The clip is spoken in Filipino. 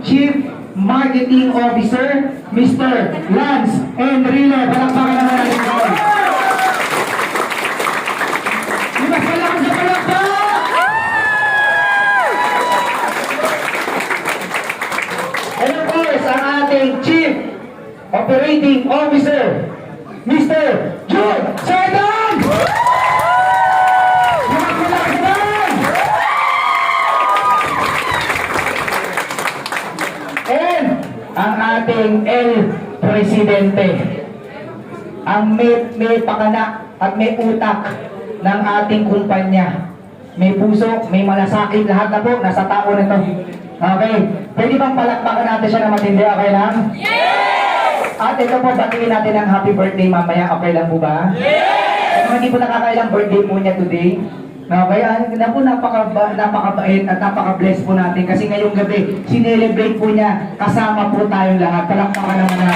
Chief Marketing Officer, Mr. Lance Enrile. Palakpakan naman natin ko. Mas malakas sa palakpak! And of course, ang ating Chief Operating Officer, Mr. Jude Sardang! And ang ating El Presidente, ang may pakana at may utak ng ating kumpanya. May puso, may malasakit, lahat na po, nasa tao na ito. Okay, pwede bang palakpakan natin siya na matindi? Okay lang? Yes! At ito po, batiin natin ang happy birthday mamaya. Okay lang po ba? Yes! Kung hindi po nakakailang birthday po niya today, okay, na po napakabait at napaka-bless po natin kasi ngayong gabi, sinelebrate po niya kasama po tayong lahat. Palakpakan naman natin.